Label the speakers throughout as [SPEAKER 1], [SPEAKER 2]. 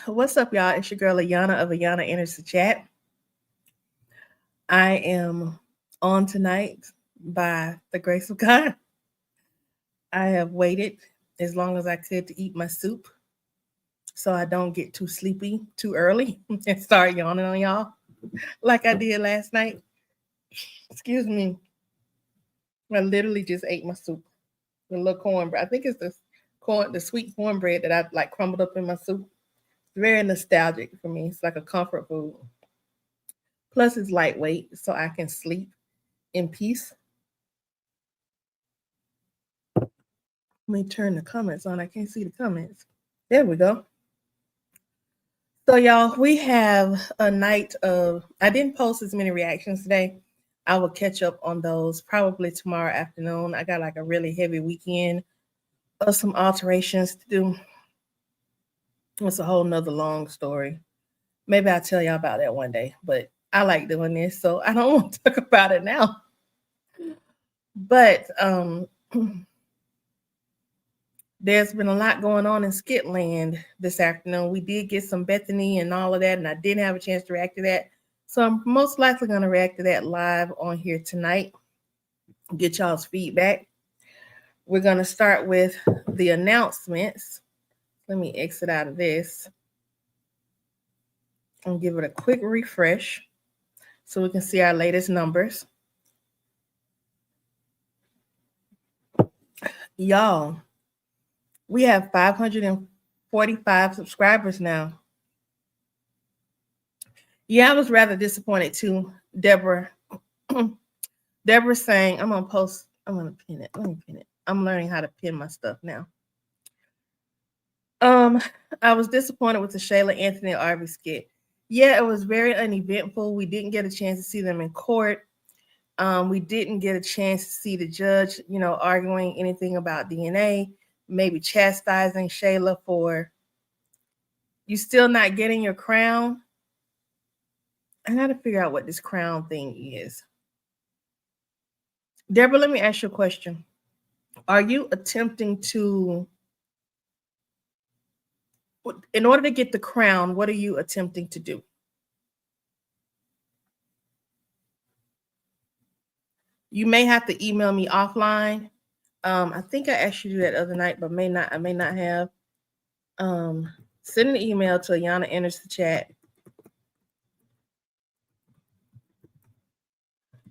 [SPEAKER 1] What's up, y'all? It's your girl Ayana of Ayana Enters the Chat. I am on tonight by the grace of God. I have waited as long as I could to eat my soup so I don't get too sleepy too early and start yawning on y'all like I did last night. Excuse me. I literally just ate my soup with a little cornbread. I think it's the sweet cornbread that I like crumbled up in my soup. It's very nostalgic for me. It's like a comfort food. Plus, it's lightweight, so I can sleep in peace. Let me turn the comments on. I can't see the comments. There we go. So, y'all, we have a night of. I didn't post as many reactions today. I will catch up on those probably tomorrow afternoon. I got like a really heavy weekend of some alterations to do. It's a whole nother long story. Maybe I'll tell y'all about that one day, but I like doing this, so I don't want to talk about it now. But there's been a lot going on in Skitland this afternoon. We did get some Bethany and all of that, and I didn't have a chance to react to that. So I'm most likely going to react to that live on here tonight, get y'all's feedback. We're going to start with the announcements. Let me exit out of this and give it a quick refresh so we can see our latest numbers. Y'all, we have 545 subscribers now. Yeah, I was rather disappointed too, Deborah. Deborah saying, I'm going to pin it. Let me pin it. I'm learning how to pin my stuff now. I was disappointed with the Shayla Anthony Arby skit. Yeah, it was very uneventful. We didn't get a chance to see them in court. We didn't get a chance to see the judge, arguing anything about DNA, maybe chastising Shayla for you still not getting your crown. I got to figure out what this crown thing is. Deborah, let me ask you a question. Are you attempting to, in order to get the crown, what are you attempting to do? You may have to email me offline. I think I asked you to do that other night, but I may not have. Send an email to Ayana Enters the Chat,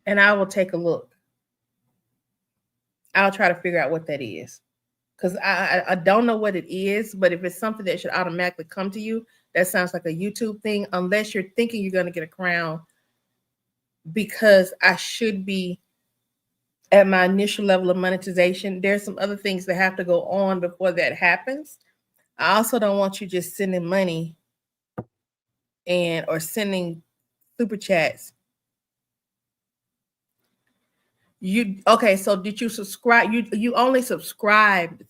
[SPEAKER 1] and I will take a look. I'll try to figure out what that is, because I don't know what it is. But if it's something that should automatically come to you, that sounds like a YouTube thing. Unless you're thinking you're going to get a crown, because I should be at my initial level of monetization. There's some other things that have to go on before that happens. I also don't want you just sending money or sending super chats. So did you subscribe? You only subscribed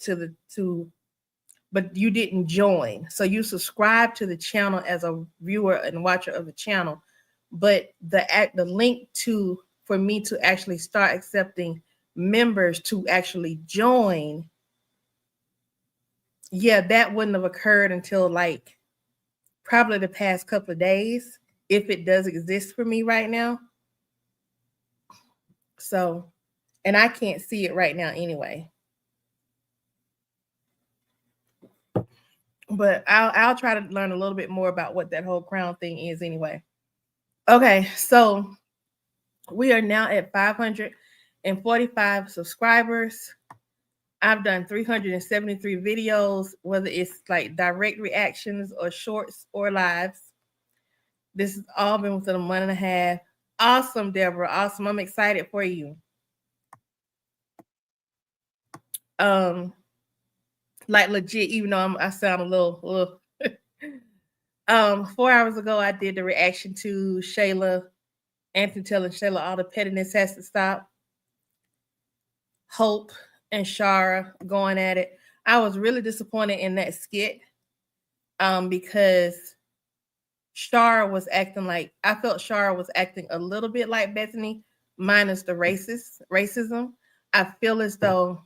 [SPEAKER 1] but you didn't join. So you subscribed to the channel as a viewer and watcher of the channel, but the link for me to actually start accepting members to actually join, yeah, that wouldn't have occurred until like probably the past couple of days, if it does exist for me right now. So, and I can't see it right now anyway. But I'll try to learn a little bit more about what that whole crown thing is anyway. Okay, so we are now at 545 subscribers. I've done 373 videos, whether it's like direct reactions or shorts or lives. This has all been within a month and a half. Awesome, Deborah. Awesome. I'm excited for you. Like legit, even though I sound a little 4 hours ago, I did the reaction to Shayla Anthony telling Shayla all the pettiness has to stop. Hope and Shara going at it. I was really disappointed in that skit because Shara was acting like, I felt Shara was acting a little bit like Bethany, minus the racism. I feel as though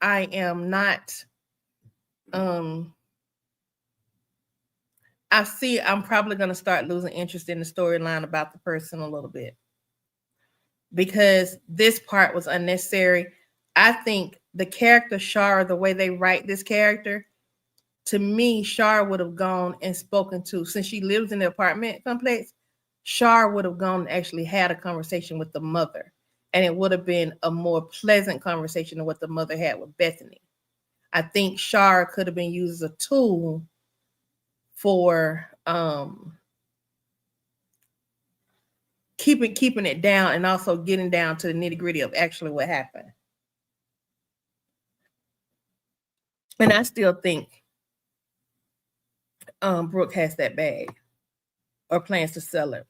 [SPEAKER 1] I am not I'm probably going to start losing interest in the storyline about the person a little bit, because this part was unnecessary. I think the character Shara, the way they write this character, to me, Shara would have gone and spoken to, since she lives in the apartment complex, Shara would have gone and actually had a conversation with the mother. And it would have been a more pleasant conversation than what the mother had with Bethany. I think Shara could have been used as a tool for keeping it down, and also getting down to the nitty-gritty of actually what happened. And I still think Brooke has that bag or plans to sell it.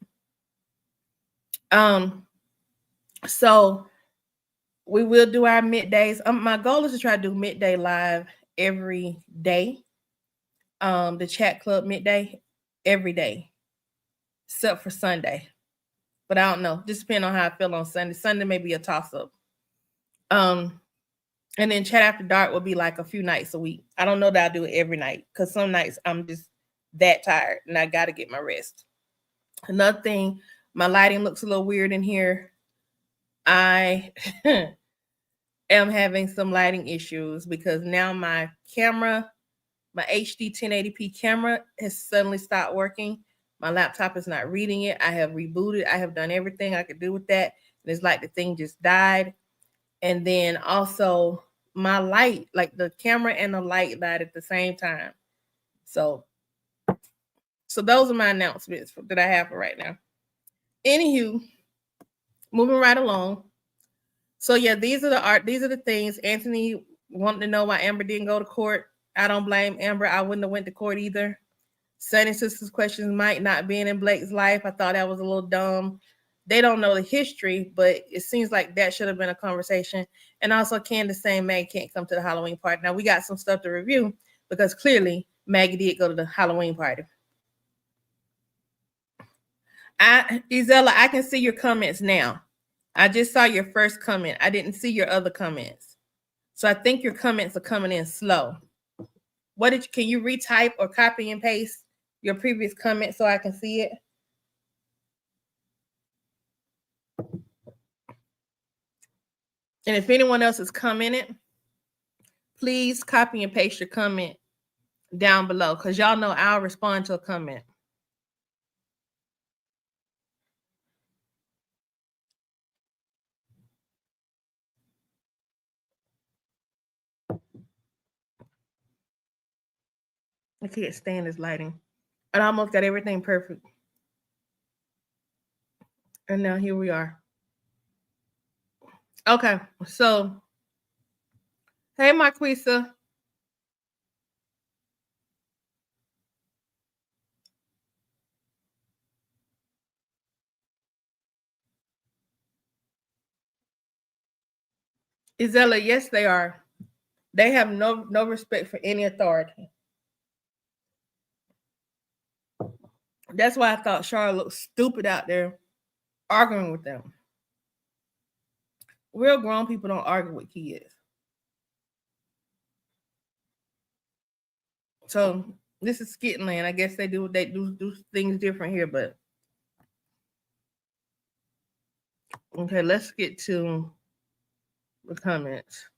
[SPEAKER 1] So we will do our middays. My goal is to try to do midday live every day. The chat club midday every day, except for Sunday. But I don't know. Just depending on how I feel on Sunday. Sunday may be a toss-up. And then chat after dark will be like a few nights a week. I don't know that I do it every night, because some nights I'm just that tired and I got to get my rest. Another thing, my lighting looks a little weird in here. I am having some lighting issues because now my camera, my HD 1080p camera, has suddenly stopped working. My laptop is not reading it. I have rebooted. I have done everything I could do with that. And it's like the thing just died. And then also my light, like the camera and the light died at the same time. So those are my announcements that I have for right now. Anywho, moving right along. So yeah, these are the things. Anthony wanted to know why Amber didn't go to court. I don't blame Amber. I wouldn't have went to court either. Sunny Sisters questions Mike not being in Blake's life. I thought that was a little dumb. They don't know the history, but it seems like that should have been a conversation. And also, Candace saying Maggie can't come to the Halloween party. Now, we got some stuff to review, because clearly Maggie did go to the Halloween party. Isella, I can see your comments now. I just saw your first comment. I didn't see your other comments. So I think your comments are coming in slow. Can you retype or copy and paste your previous comment so I can see it? And if anyone else is commenting, please copy and paste your comment down below, because y'all know I'll respond to a comment. I can't stand this lighting. I almost got everything perfect. And now here we are. Okay, so hey, Marquisa. Isella, yes, they are. They have no respect for any authority. That's why I thought Charlotte looked stupid out there arguing with them. Real grown people don't argue with kids. So this is Skitland. I guess they do things different here, but okay, let's get to the comments.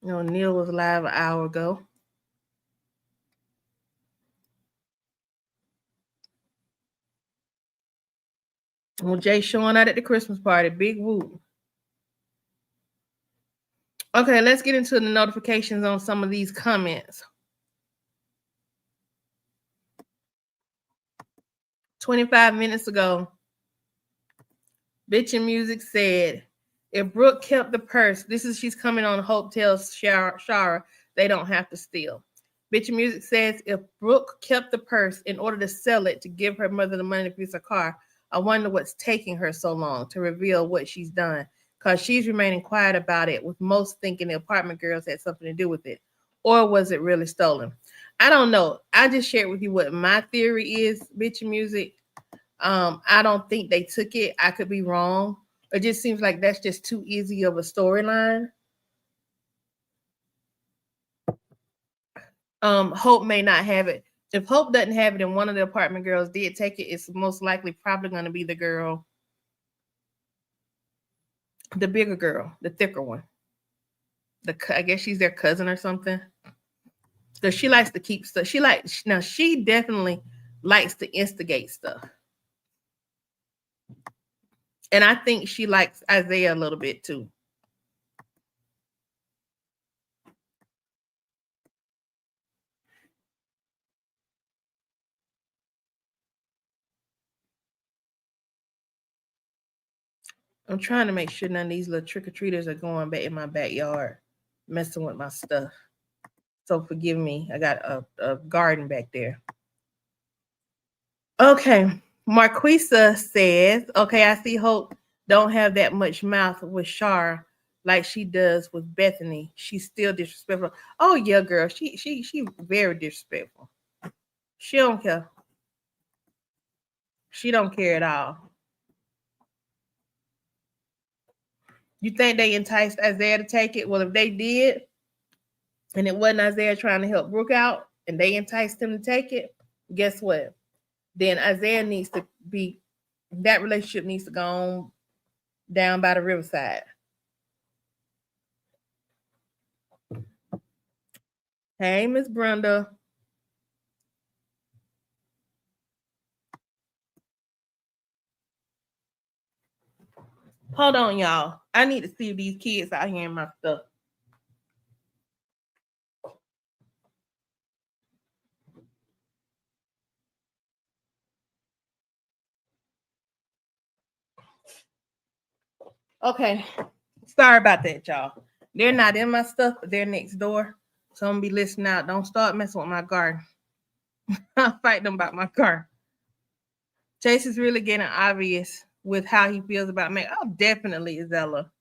[SPEAKER 1] Neil was live an hour ago. Well, Jay showing out at the Christmas party. Big woo. Okay, let's get into the notifications on some of these comments. 25 minutes ago, Bitchin' Music said, if Brooke kept the purse, she's coming on Hope tells Shara they don't have to steal. Bitchin' Music says, if Brooke kept the purse in order to sell it to give her mother the money to fix her car, I wonder what's taking her so long to reveal what she's done, because she's remaining quiet about it, with most thinking the apartment girls had something to do with it. Or was it really stolen? I don't know. I just shared with you what my theory is, Bitchin' Music. I don't think they took it. I could be wrong. It just seems like that's just too easy of a storyline. Hope may not have it. If Hope doesn't have it and one of the apartment girls did take it, it's most likely probably going to be the girl, the bigger girl, the thicker one. I guess she's their cousin or something. Because she likes to keep stuff. She definitely likes to instigate stuff. And I think she likes Isaiah a little bit too. I'm trying to make sure none of these little trick-or-treaters are going back in my backyard, messing with my stuff. So forgive me. I got a garden back there. Okay. Marquisa says, okay, I see Hope don't have that much mouth with Shar like she does with Bethany. She's still disrespectful. Oh yeah, girl. She very disrespectful. She don't care. She don't care at all. You think they enticed Isaiah to take it? Well, if they did, and it wasn't Isaiah trying to help Brooke out, and they enticed him to take it, guess what? Then Isaiah needs to be, that relationship needs to go on down by the riverside. Hey, Miss Brenda. Hold on, y'all. I need to see if these kids out here in my stuff. Okay. Sorry about that, y'all. They're not in my stuff, but they're next door. So I'm gonna be listening out. Don't start messing with my garden. I'll fight them about my car. Chase is really getting obvious with how he feels about me. Oh, definitely, Isella.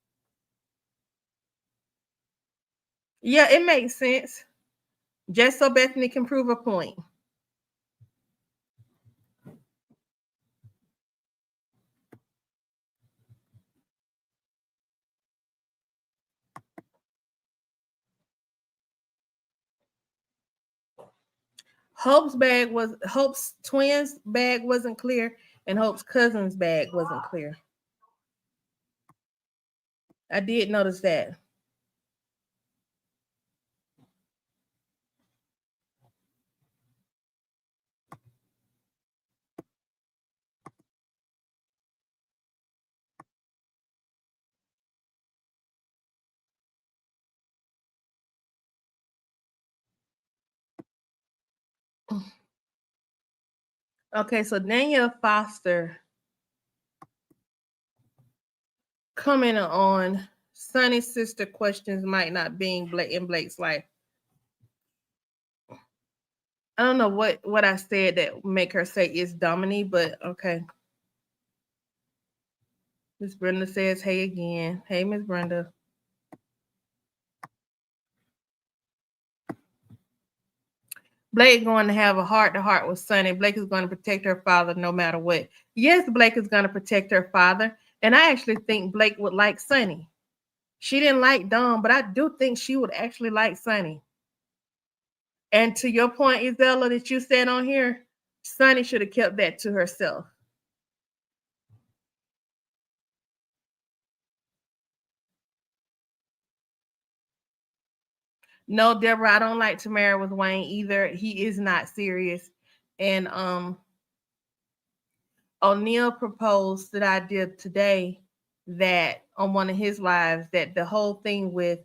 [SPEAKER 1] Yeah, it makes sense. Just so Bethany can prove a point. Hope's twins bag wasn't clear, and Hope's cousin's bag wasn't clear. I did notice that. Okay, so Danielle Foster commenting on Sonny's sister questions might not being in Blake's life. I don't know what I said that make her say it's Dominique, but okay. Miss Brenda says, hey again. Hey, Miss Brenda. Blake going to have a heart-to-heart with Sonny. Blake is going to protect her father no matter what. Yes, Blake is going to protect her father. And I actually think Blake would like Sonny. She didn't like Dom, but I do think she would actually like Sonny. And to your point, Isabella, that you said on here, Sonny should have kept that to herself. No, Deborah, I don't like to marry with Wayne either. He is not serious. And O'Neal proposed that I did today that on one of his lives that the whole thing with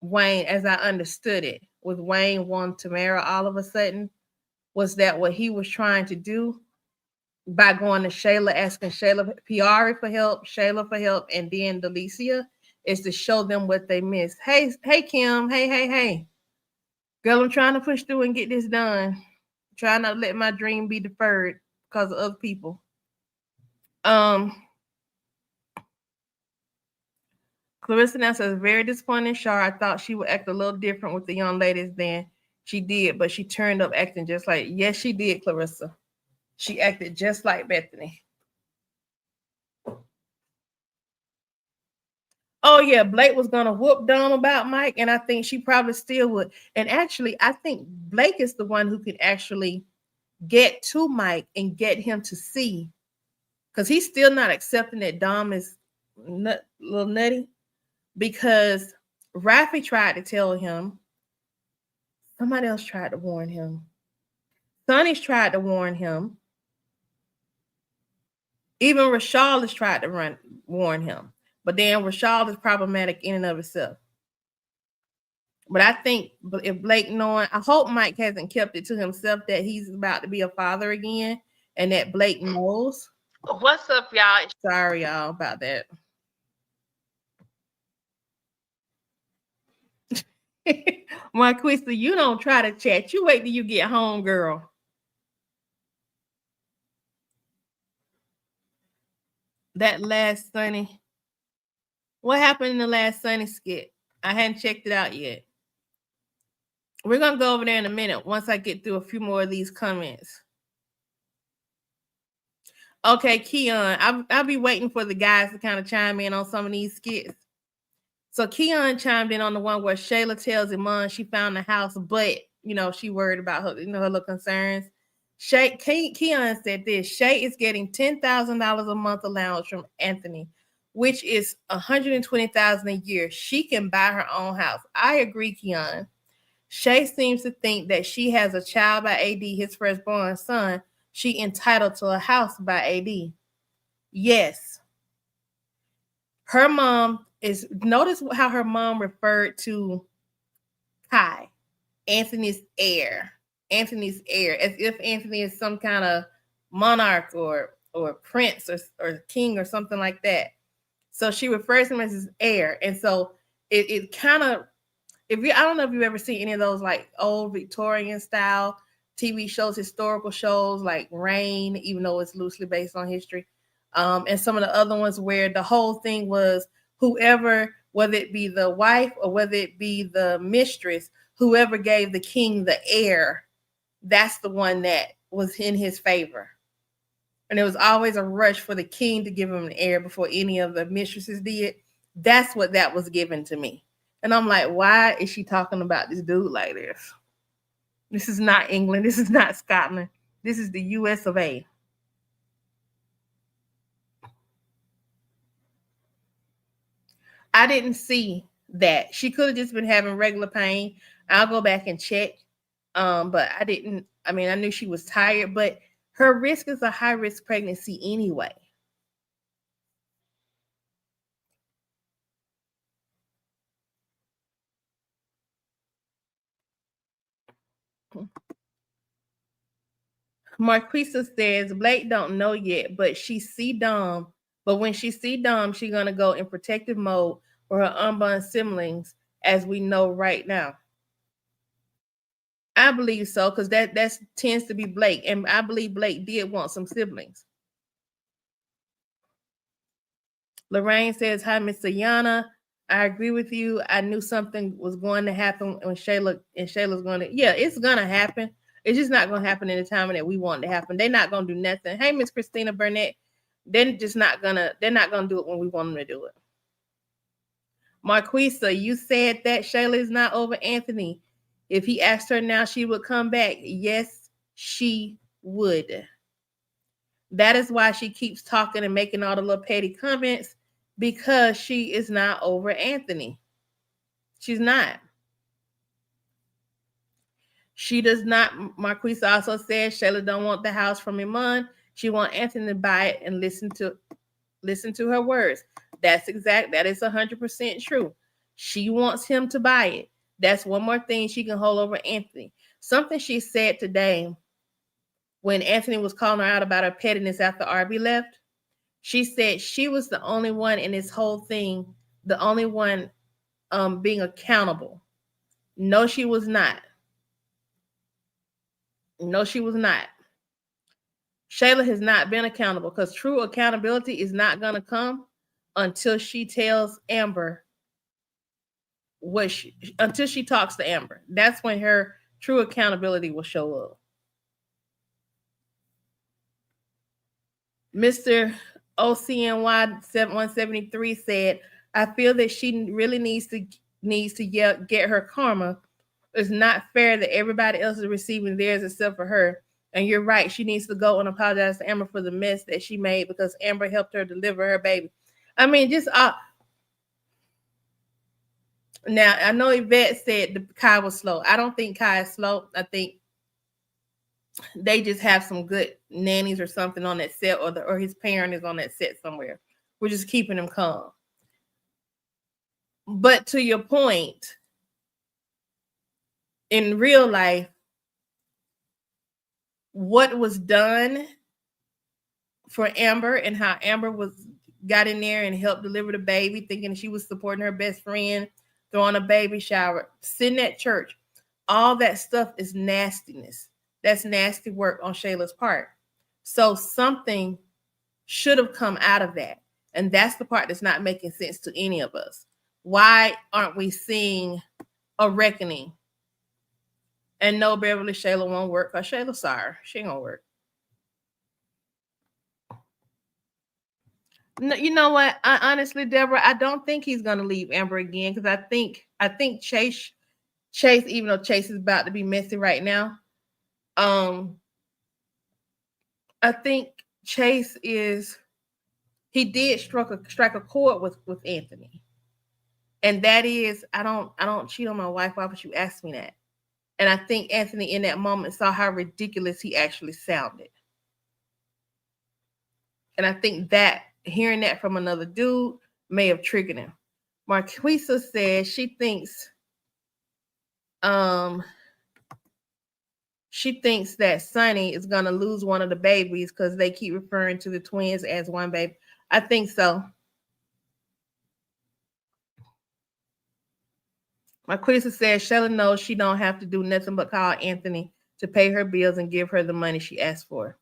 [SPEAKER 1] Wayne, as I understood it, with Wayne wanting to marry all of a sudden, was that what he was trying to do by going to Shayla, asking Shayla Piari for help, Shayla for help, and then Delicia, is to show them what they missed. Hey, Kim. Hey. Girl, I'm trying to push through and get this done. Trying not to let my dream be deferred because of other people. Clarissa now says, very disappointing, Shar. I thought she would act a little different with the young ladies than she did, but she turned up acting just like, yes, she did, Clarissa. She acted just like Bethany. Oh yeah, Blake was gonna whoop Dom about Mike, and I think she probably still would. And actually, I think Blake is the one who could actually get to Mike and get him to see, because he's still not accepting that Dom is little nutty. Because Rafi tried to tell him, somebody else tried to warn him. Sonny's tried to warn him. Even Rashad has tried to warn him. But then Rashad is problematic in and of itself. But I think if Blake knowing, I hope Mike hasn't kept it to himself that he's about to be a father again, and that Blake knows.
[SPEAKER 2] What's up, y'all?
[SPEAKER 1] Sorry, y'all, about that. Marquisa, you don't try to chat. You wait till you get home, girl. That last Sunny. What happened in the last Sunny skit? I hadn't checked it out yet. We're gonna go over there in a minute once I get through a few more of these comments. Okay, Keon, I'll be waiting for the guys to kind of chime in on some of these skits. So Keon chimed in on the one where Shayla tells Iman she found the house, but she worried about her, her little concerns. Keon said this: Shay is getting $10,000 a month allowance from Anthony, which is $120,000 a year. She can buy her own house. I agree, Keon. Shay seems to think that she has a child by AD, his firstborn son. She entitled to a house by AD. Yes. Her mom is, notice how her mom referred to Kai, Anthony's heir, as if Anthony is some kind of monarch or prince or king or something like that. So she refers to him as his heir. And so it kind of, I don't know if you've ever seen any of those like old Victorian style TV shows, historical shows like Reign, even though it's loosely based on history. And some of the other ones where the whole thing was whoever, whether it be the wife or whether it be the mistress, whoever gave the king the heir, that's the one that was in his favor. And it was always a rush for the king to give him an heir before any of the mistresses did. That's what that was given to me. And I'm like, why is she talking about this dude like this? This is not England. This is not Scotland. This is the US of A. I didn't see that. She could have just been having regular pain. I'll go back and check. But I didn't. I mean, I knew she was tired, but her risk is a high risk pregnancy anyway. Marquisa says Blake don't know yet, but she see Dom. But when she see Dom, she gonna go in protective mode for her unborn siblings, as we know right now. I believe so, because that tends to be Blake, and I believe Blake did want some siblings. Lorraine says, "Hi, Miss Ayana. I agree with you. I knew something was going to happen when Shayla's going to. Yeah, it's gonna happen. It's just not gonna happen in the time that we want it to happen. They're not gonna do nothing. Hey, Miss Christina Burnett, they're not gonna do it when we want them to do it. Marquisa, you said that Shayla is not over Anthony. If he asked her now, she would come back. Yes, she would. That is why she keeps talking and making all the little petty comments, because she is not over Anthony. She's not. She does not. Marquisa also says Shayla don't want the house from Iman. She want Anthony to buy it and listen to her words. That is 100% true. She wants him to buy it. That's one more thing she can hold over Anthony. Something she said today when Anthony was calling her out about her pettiness after Arby left. She said she was the only one in this whole thing, the only one being accountable. No, she was not. No, she was not. Shayla has not been accountable, because true accountability is not going to come until she tells Amber until she talks to Amber. That's when her true accountability will show up. Mr. OCNY 173 said, I feel that she really needs to get her karma. It's not fair that everybody else is receiving theirs except for her. And you're right. She needs to go and apologize to Amber for the mess that she made because Amber helped her deliver her baby. I mean, just now I know Yvette said the Kai was slow. I don't think Kai is slow. I think they just have some good nannies or something on that set, or his parent is on that set somewhere. We're just keeping him calm. But to your point, in real life, what was done for Amber and how Amber got in there and helped deliver the baby, thinking she was supporting her best friend, throwing a baby shower, sitting at church, all that stuff is nastiness. That's nasty work on Shayla's part. So something should have come out of that. And that's the part that's not making sense to any of us. Why aren't we seeing a reckoning? And no, Beverly, Shayla won't work. Because Shayla's sorry. She ain't gonna work. No, you know what? Honestly, Deborah, I don't think he's gonna leave Amber again because I think Chase, even though Chase is about to be messy right now, I think Chase he did strike a chord with Anthony. And that is, I don't cheat on my wife. Why would you ask me that? And I think Anthony in that moment saw how ridiculous he actually sounded. And I think that hearing that from another dude may have triggered him. Marquisa says she thinks that Sonny is going to lose one of the babies because they keep referring to the twins as one baby. I think so. Marquisa says Shayla knows she don't have to do nothing but call Anthony to pay her bills and give her the money she asked for.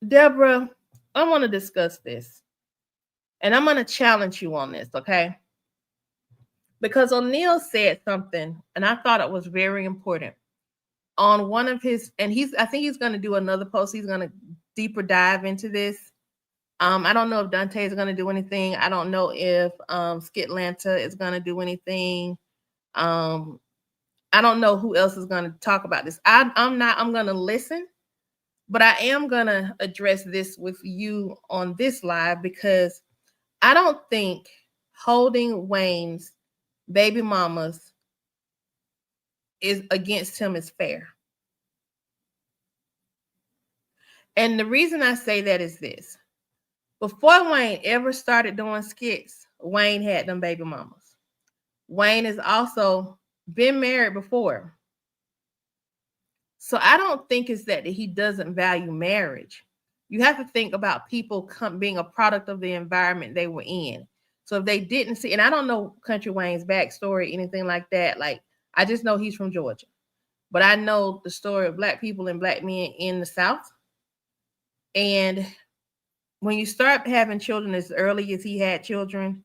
[SPEAKER 1] Deborah, I want to discuss this. And I'm going to challenge you on this, okay? Because O'Neal said something, and I thought it was very important. On one of his, and I think he's going to do another post. He's going to deeper dive into this. I don't know if Dante is going to do anything. I don't know if Skitlanta is going to do anything. I don't know who else is going to talk about this. I'm going to listen, but I am going to address this with you on this live because I don't think holding Wayne's baby mamas is against him is fair. And the reason I say that is this. Before Wayne ever started doing skits, Wayne had them baby mamas. Wayne has also been married before. So I don't think it's that he doesn't value marriage. You have to think about people being a product of the environment they were in. So if they didn't see, and I don't know Country Wayne's backstory, anything like that. Like, I just know he's from Georgia. But I know the story of Black people and Black men in the South. And when you start having children as early as he had children,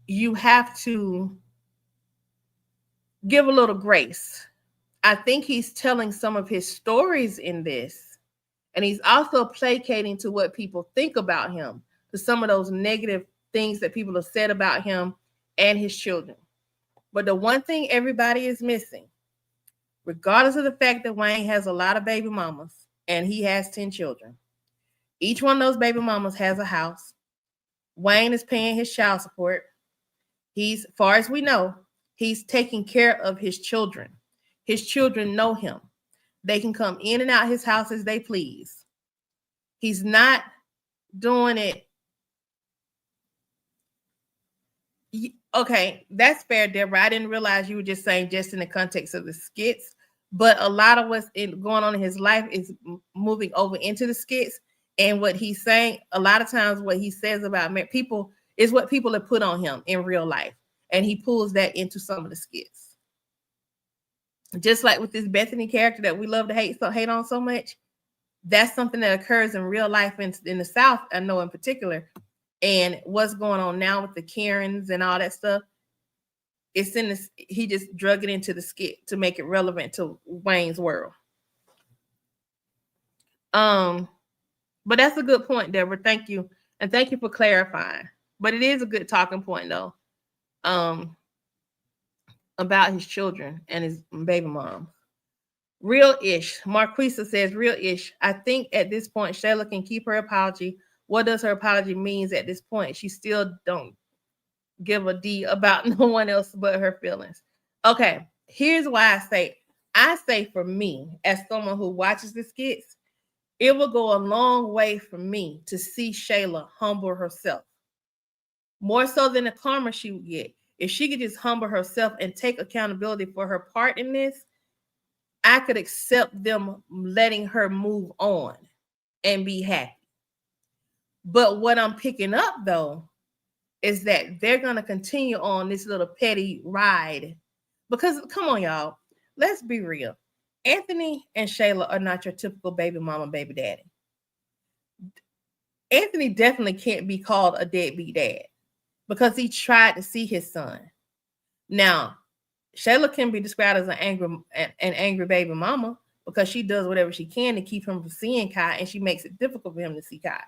[SPEAKER 1] you have to give a little grace. I think he's telling some of his stories in this, and he's also placating to what people think about him, to some of those negative things that people have said about him and his children. But the one thing everybody is missing, regardless of the fact that Wayne has a lot of baby mamas and he has 10 children, each one of those baby mamas has a house. Wayne is paying his child support. He's, far as we know, he's taking care of his children. His children know him. They can come in and out his house as they please. He's not doing it. Okay, that's fair, Deborah. I didn't realize you were just saying just in the context of the skits, but a lot of what's going on in his life is moving over into the skits. And what he's saying, a lot of times what he says about people is what people have put on him in real life. And he pulls that into some of the skits. Just like with this Bethany character that we love to hate on so much, that's something that occurs in real life in the South, I know in particular. And what's going on now with the Karens and all that stuff, it's in this, he just drug it into the skit to make it relevant to Wayne's world. But that's a good point, Deborah. Thank you. And thank you for clarifying. But it is a good talking point though. About his children and his baby mom. Real ish. Marquisa says, real ish. I think at this point, Shayla can keep her apology. What does her apology means at this point? She still don't give a D about no one else but her feelings. Okay, here's why I say for me, as someone who watches the skits, it will go a long way for me to see Shayla humble herself. More so than the karma she would get. If she could just humble herself and take accountability for her part in this, I could accept them letting her move on and be happy. But what I'm picking up though is that they're going to continue on this little petty ride. Because come on, y'all, let's be real. Anthony and Shayla are not your typical baby mama, baby daddy. Anthony definitely can't be called a deadbeat dad because he tried to see his son. Now, Shayla can be described as an angry baby mama because she does whatever she can to keep him from seeing Kai, and she makes it difficult for him to see Kai.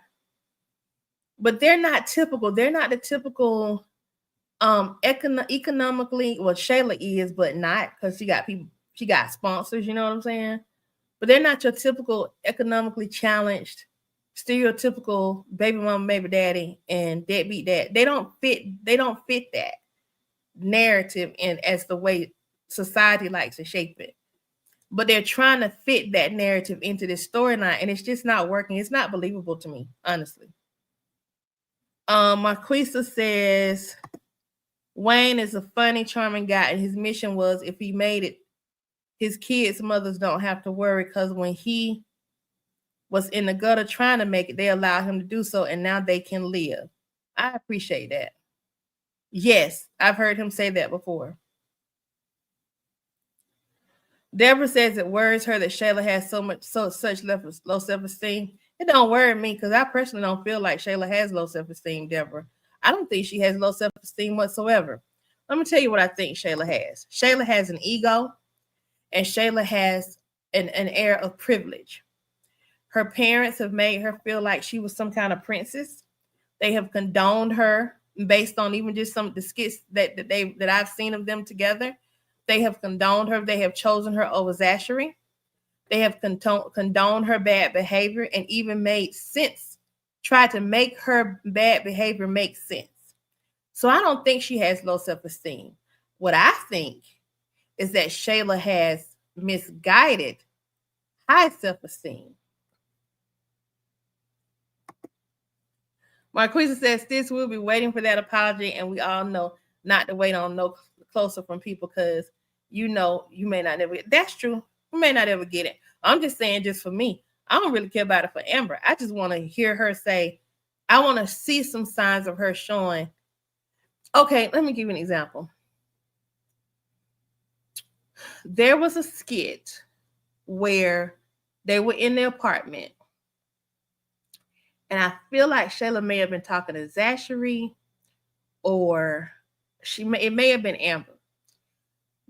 [SPEAKER 1] But they're not typical. They're not the typical economically, well, Shayla is, but not because she got sponsors, you know what I'm saying? But they're not your typical economically challenged, stereotypical baby mama, baby daddy, and deadbeat dad. They don't fit that narrative in as the way society likes to shape it. But they're trying to fit that narrative into this storyline, and it's just not working. It's not believable to me, honestly. Marquisa says Wayne is a funny, charming guy, and his mission was if he made it, his kids' mothers don't have to worry because when he was in the gutter trying to make it, they allowed him to do so, and now they can live. I appreciate that. Yes, I've heard him say that before. Deborah says it worries her that Shayla has such low self-esteem. It don't worry me because I personally don't feel like Shayla has low self-esteem, Deborah. I don't think she has low self-esteem whatsoever. Let me tell you what I think Shayla has. Shayla has an ego, and Shayla has an air of privilege. Her parents have made her feel like she was some kind of princess. They have condoned her based on even just some of the skits that I've seen of them together. They have condoned her. They have chosen her over Zachary. They have condoned her bad behavior and even made sense, tried to make her bad behavior make sense. So I don't think she has low self-esteem. What I think is that Shayla has misguided high self-esteem. Marquisa says, this will be waiting for that apology, and we all know not to wait on no closer from people because you know you may not ever get. That's true. You may not ever get it. I'm just saying, just for me, I don't really care about it for Amber. I just want to hear her say, I want to see some signs of her showing. Okay, let me give you an example. There was a skit where they were in the apartment, and I feel like Shayla may have been talking to Zachary, or it may have been Amber.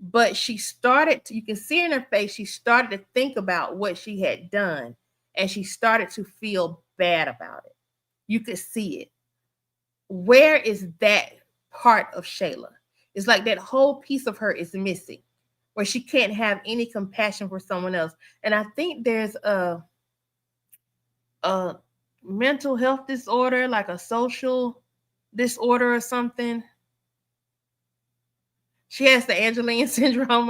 [SPEAKER 1] But she started to, you can see in her face, she started to think about what she had done, and she started to feel bad about it. You could see it. Where is that part of Shayla? It's like that whole piece of her is missing, where she can't have any compassion for someone else. And I think there's a mental health disorder, like a social disorder or something. She has the Angeline syndrome.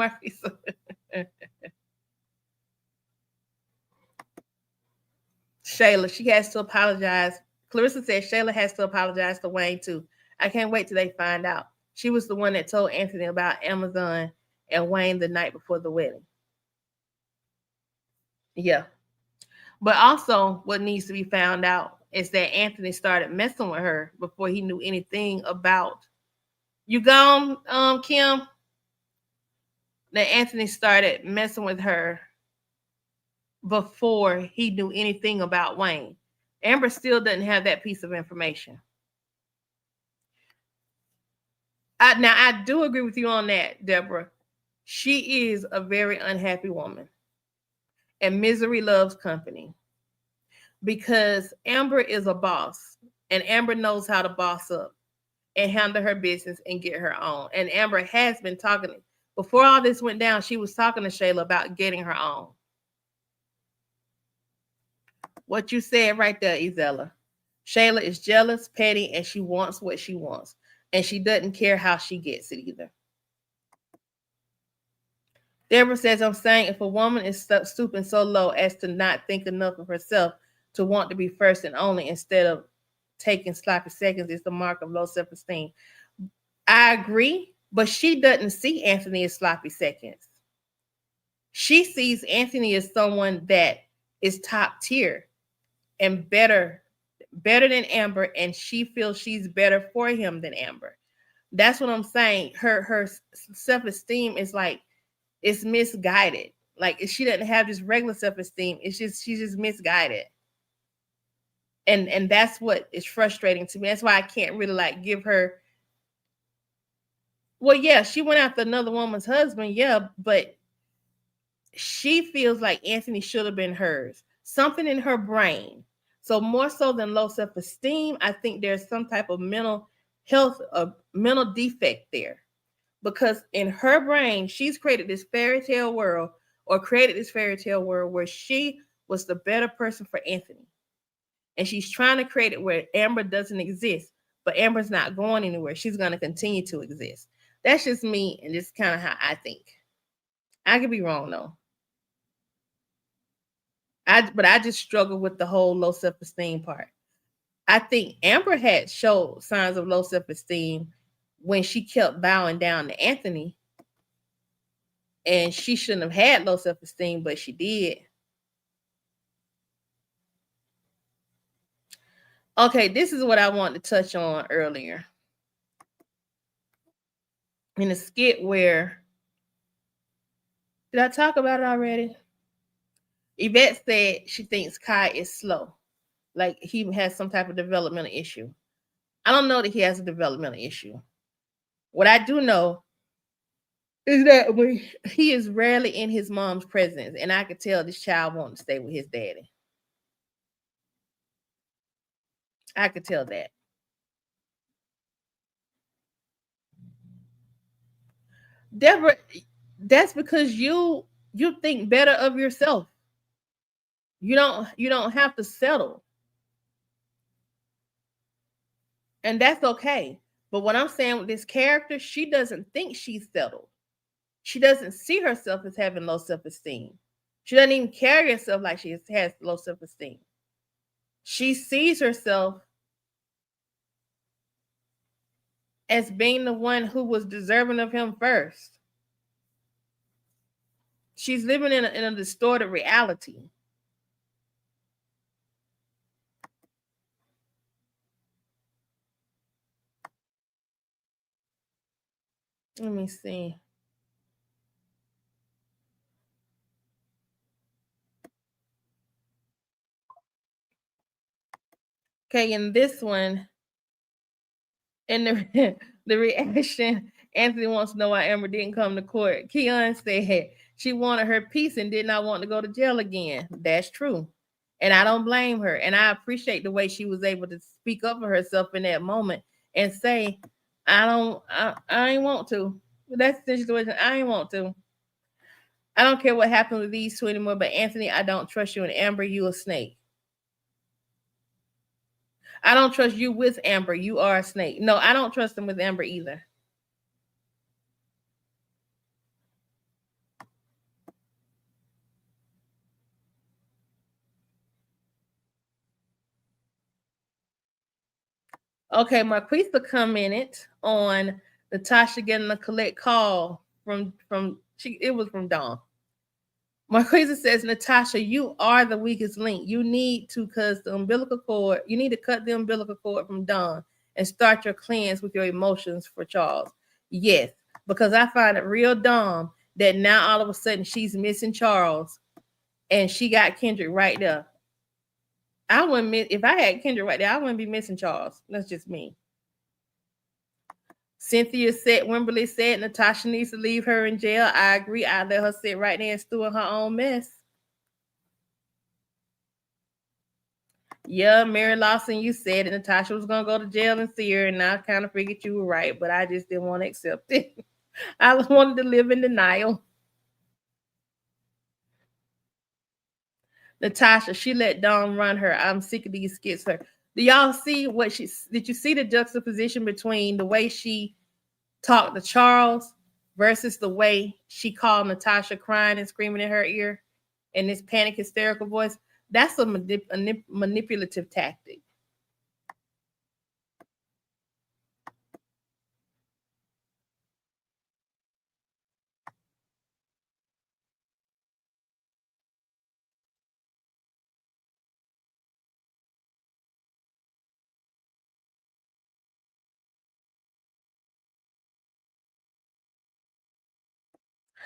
[SPEAKER 1] Shayla, she has to apologize. Clarissa says Shayla has to apologize to Wayne too. I can't wait till they find out. She was the one that told Anthony about Amazon and Wayne the night before the wedding. Yeah. But also, what needs to be found out is that Anthony started messing with her before he knew anything about. You gone, Kim? That Anthony started messing with her before he knew anything about Wayne. Amber still doesn't have that piece of information. Now, I do agree with you on that, Deborah. She is a very unhappy woman, and misery loves company. because Amber is a boss, and Amber knows how to boss up and handle her business and get her own. And Amber has been talking, before all this went down, she was talking to Shayla about getting her own. What you said right there, Izella. Shayla is jealous, petty, and she wants what she wants. And she doesn't care how she gets it either. Deborah says, I'm saying if a woman is stooping so low as to not think enough of herself to want to be first and only instead of taking sloppy seconds, is the mark of low self-esteem. I agree, but she doesn't see Anthony as sloppy seconds. She sees Anthony as someone that is top tier and better than Amber, and she feels she's better for him than Amber. That's what I'm saying. Her self-esteem is like, it's misguided. Like she doesn't have just regular self-esteem. It's just she's just misguided. And that's what is frustrating to me. That's why I can't really like give her. Well, yeah, she went after another woman's husband, yeah, but she feels like Anthony should have been hers. Something in her brain. So more so than low self-esteem, I think there's some type of mental health, a mental defect there. Because in her brain, she's created this fairy tale world where she was the better person for Anthony. And she's trying to create it where Amber doesn't exist, but Amber's not going anywhere. She's going to continue to exist. That's just me, and just kind of how I think. I could be wrong though. But I just struggle with the whole low self-esteem part. I think Amber had showed signs of low self-esteem when she kept bowing down to Anthony. And she shouldn't have had low self-esteem, but she did. Okay, this is what I wanted to touch on earlier. In a skit where, did I talk about it already? Yvette said she thinks Kai is slow. Like he has some type of developmental issue. I don't know that he has a developmental issue. What I do know is that when he is rarely in his mom's presence, and I could tell this child wants to stay with his daddy. I could tell that. Deborah, that's because you think better of yourself. You don't have to settle. And that's okay. But what I'm saying with this character, she doesn't think she's settled. She doesn't see herself as having low self-esteem. She doesn't even carry herself like she has low self-esteem. She sees herself as being the one who was deserving of him first. She's living in a distorted reality. Let me see. Okay, in this one, in the reaction, Anthony wants to know why Amber didn't come to court. Keon said she wanted her peace and did not want to go to jail again. That's true. And I don't blame her. And I appreciate the way she was able to speak up for herself in that moment and say, I ain't want to. That's the situation. I ain't want to. I don't care what happened with these two anymore, but Anthony, I don't trust you. And Amber, you a snake. I don't trust you with Amber. You are a snake. No, I don't trust him with Amber either. Okay, Marquisa commented on Natasha getting a collect call from it was from Dawn. Marquisa says, Natasha, you are the weakest link. You need to cut the umbilical cord. You need to cut the umbilical cord from Dawn and start your cleanse with your emotions for Charles. Yes, because I find it real dumb that now all of a sudden she's missing Charles and she got Kendrick right there. I wouldn't miss if I had Kendrick right there, I wouldn't be missing Charles. That's just me. Cynthia said, Wimberly said Natasha needs to leave her in jail. I agree. I let her sit right there and stew in her own mess. Yeah, Mary Lawson, you said that Natasha was gonna go to jail and see her, and I kind of figured you were right, but I just didn't want to accept it. I wanted to live in denial. Natasha, she let Dawn run her. I'm sick of these skits. Her. Do y'all see what she did? You see the juxtaposition between the way she talked to Charles versus the way she called Natasha crying and screaming in her ear in this panic hysterical voice? That's a manipulative tactic.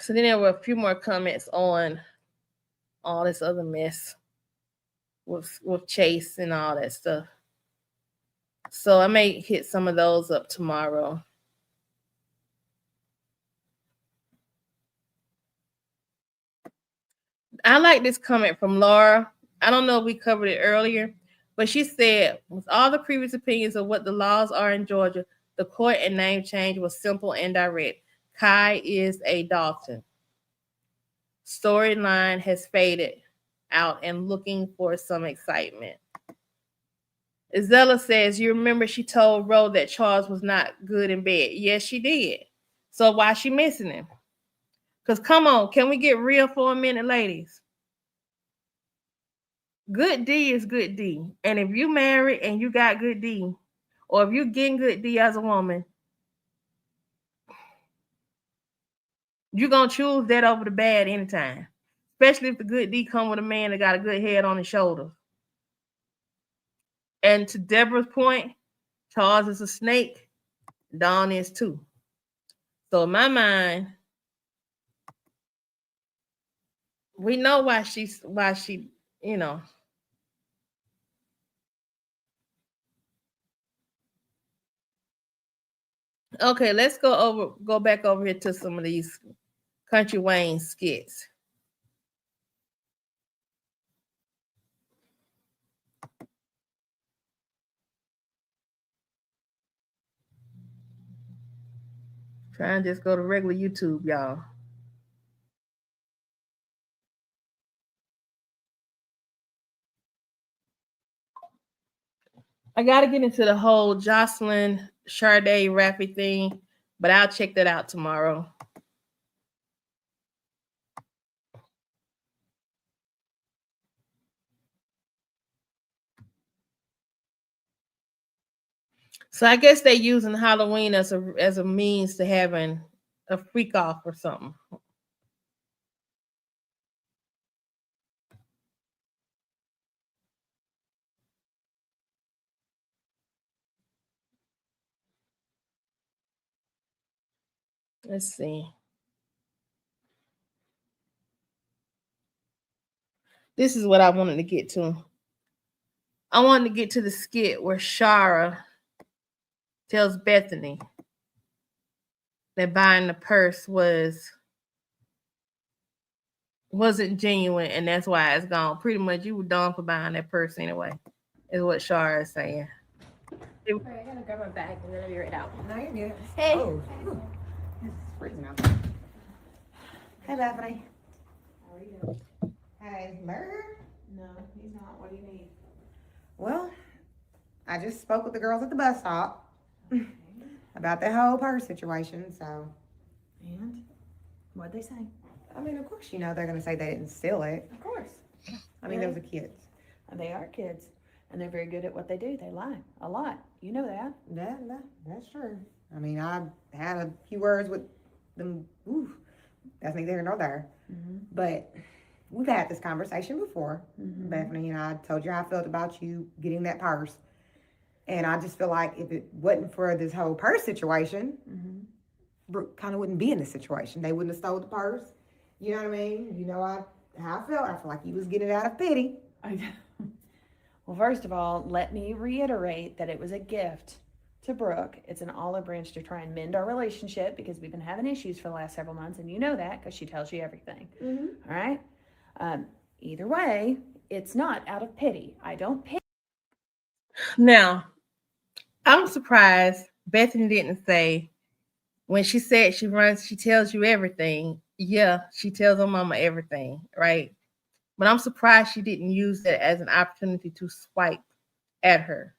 [SPEAKER 1] So then there were a few more comments on all this other mess with Chase and all that stuff. So I may hit some of those up tomorrow. I like this comment from Laura. I don't know if we covered it earlier, but she said, with all the previous opinions of what the laws are in Georgia, the court and name change was simple and direct. Kai is a Dalton. Storyline has faded out and looking for some excitement. Isella says, you remember she told Ro that Charles was not good in bed. Yes, she did. So why she missing him? Because come on, can we get real for a minute, ladies? Good D is good D. And if you married and you got good D, or if you're getting good D as a woman, you're going to choose that over the bad anytime. Especially if the good D come with a man that got a good head on his shoulders. And to Deborah's point, Charles is a snake. Dawn is too. So in my mind, we know why she, you know. Okay, let's go back over here to some of these Country Wayne skits. Try and just go to regular YouTube, y'all. I got to get into the whole Jocelyn Sade Rappy thing, but I'll check that out tomorrow. So I guess they're using Halloween as a means to having a freak off or something. Let's see. This is what I wanted to get to. I wanted to get to the skit where Shara tells Bethany that buying the purse wasn't genuine, and that's why it's gone. Pretty much, you were done for buying that purse anyway, is what Shara is saying.
[SPEAKER 2] All right, I gotta grab my bag and then I'll be right out.
[SPEAKER 3] No, you're good.
[SPEAKER 2] Hey.
[SPEAKER 3] Oh, it's freezing out. Hey, Bethany.
[SPEAKER 2] How are you?
[SPEAKER 3] Hey, Murder?
[SPEAKER 2] No, he's not. What do you need?
[SPEAKER 3] Well, I just spoke with the girls at the bus stop
[SPEAKER 2] Okay.
[SPEAKER 3] about that whole purse situation, so.
[SPEAKER 2] And what'd they say?
[SPEAKER 3] I mean, of course, you know they're going to say they didn't steal it.
[SPEAKER 2] Of course.
[SPEAKER 3] I mean, those are kids.
[SPEAKER 2] They are kids, and they're very good at what they do. They lie a lot. You know that.
[SPEAKER 3] That's true. I mean, I had a few words with them. Ooh, that's neither here nor there.
[SPEAKER 2] Mm-hmm.
[SPEAKER 3] But we've had this conversation before,
[SPEAKER 2] Mm-hmm.
[SPEAKER 3] Bethany, and I told you how I felt about you getting that purse. And I just feel like if it wasn't for this whole purse situation,
[SPEAKER 2] Mm-hmm.
[SPEAKER 3] Brooke kind of wouldn't be in this situation. They wouldn't have stole the purse. You know what I mean? You know how I felt. I feel like he was getting it out of pity.
[SPEAKER 2] Well, first of all, let me reiterate that it was a gift to Brooke. It's an olive branch to try and mend our relationship because we've been having issues for the last several months, and you know that because she tells you everything.
[SPEAKER 3] Mm-hmm.
[SPEAKER 2] All right? Either way, it's not out of pity. I don't pity
[SPEAKER 1] Now, I'm surprised Bethany didn't say when she said she tells you everything. Yeah, she tells her mama everything, right? But I'm surprised she didn't use that as an opportunity to swipe at her.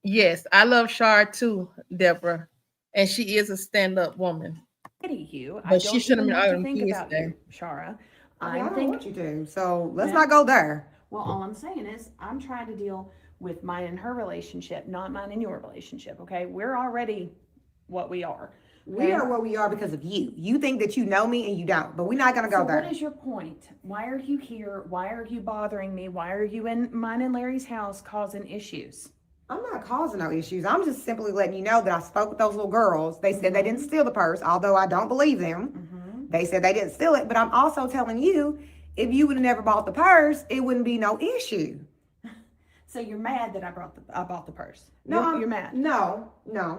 [SPEAKER 1] Yes, I love Shar too, Deborah. And she is a stand-up woman.
[SPEAKER 2] Pity you. I
[SPEAKER 1] But she
[SPEAKER 2] don't
[SPEAKER 1] shouldn't
[SPEAKER 2] even
[SPEAKER 1] have
[SPEAKER 2] want
[SPEAKER 1] been
[SPEAKER 2] to
[SPEAKER 1] arguing
[SPEAKER 2] think
[SPEAKER 1] kids
[SPEAKER 2] about
[SPEAKER 1] today.
[SPEAKER 2] you, Shara.
[SPEAKER 3] I mean, I
[SPEAKER 2] I
[SPEAKER 3] don't
[SPEAKER 2] think
[SPEAKER 3] want you to. So let's
[SPEAKER 2] Yeah.
[SPEAKER 3] not go there.
[SPEAKER 2] Well, all I'm saying is I'm trying to deal with mine and her relationship, not mine and your relationship. Okay, we're already what we are.
[SPEAKER 3] We are what we are because of you. You think that you know me and you don't, but we're not gonna go
[SPEAKER 2] So
[SPEAKER 3] there.
[SPEAKER 2] what is your point? Why are you here? Why are you bothering me? Why are you in mine and Larry's house causing issues?
[SPEAKER 3] I'm not causing no issues. I'm just simply letting you know that I spoke with those little girls. They said they didn't steal the purse, although I don't believe them. They said they didn't steal it, but I'm also telling you, if you would have never bought the purse, it wouldn't be no issue.
[SPEAKER 2] So you're mad that I bought the purse?
[SPEAKER 3] No,
[SPEAKER 2] you're mad.
[SPEAKER 3] No,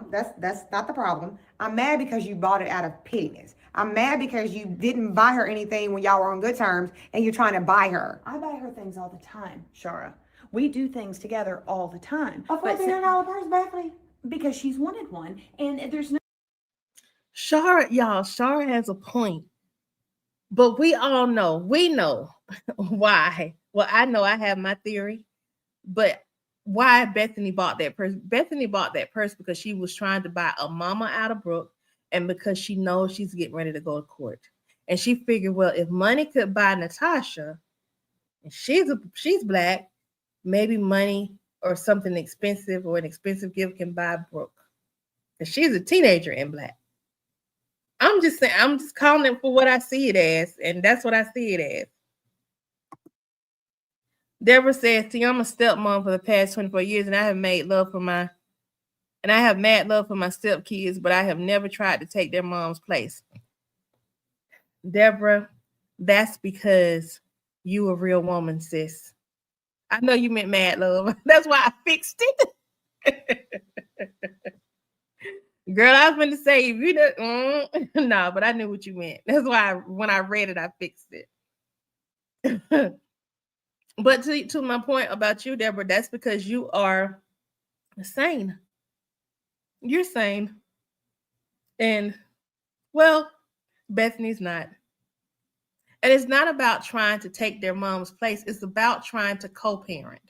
[SPEAKER 3] that's not the problem. I'm mad because you bought it out of pettiness. I'm mad because you didn't buy her anything when y'all were on good terms, and you're trying to buy her.
[SPEAKER 2] I buy her things all the time, Shara. We do things together all the time.
[SPEAKER 3] A $1,400 purse, Bethany?
[SPEAKER 2] Because she's wanted one, and there's no.
[SPEAKER 1] Shara, y'all, Shara has a point. But we know why. Well, I know I have my theory, but why Bethany bought that purse? Bethany bought that purse because she was trying to buy a mama out of Brooke, and because she knows she's getting ready to go to court. And she figured, well, if money could buy Natasha, and she's black, maybe money or something expensive or an expensive gift can buy Brooke. And she's a teenager in black. I'm just saying, I'm just calling it for what I see it as, and that's what I see it as. Deborah says, see, I'm a stepmom for the past 24 years, and I have mad love for my stepkids, but I have never tried to take their mom's place. Deborah, that's because you a real woman, sis. I know you meant mad love. That's why I fixed it. Girl, I was going to say, if you didn't, no, but I knew what you meant. That's why when I read it, I fixed it. But to my point about you, Deborah, that's because you are sane. You're sane. And, well, Bethany's not. And it's not about trying to take their mom's place. It's about trying to co-parent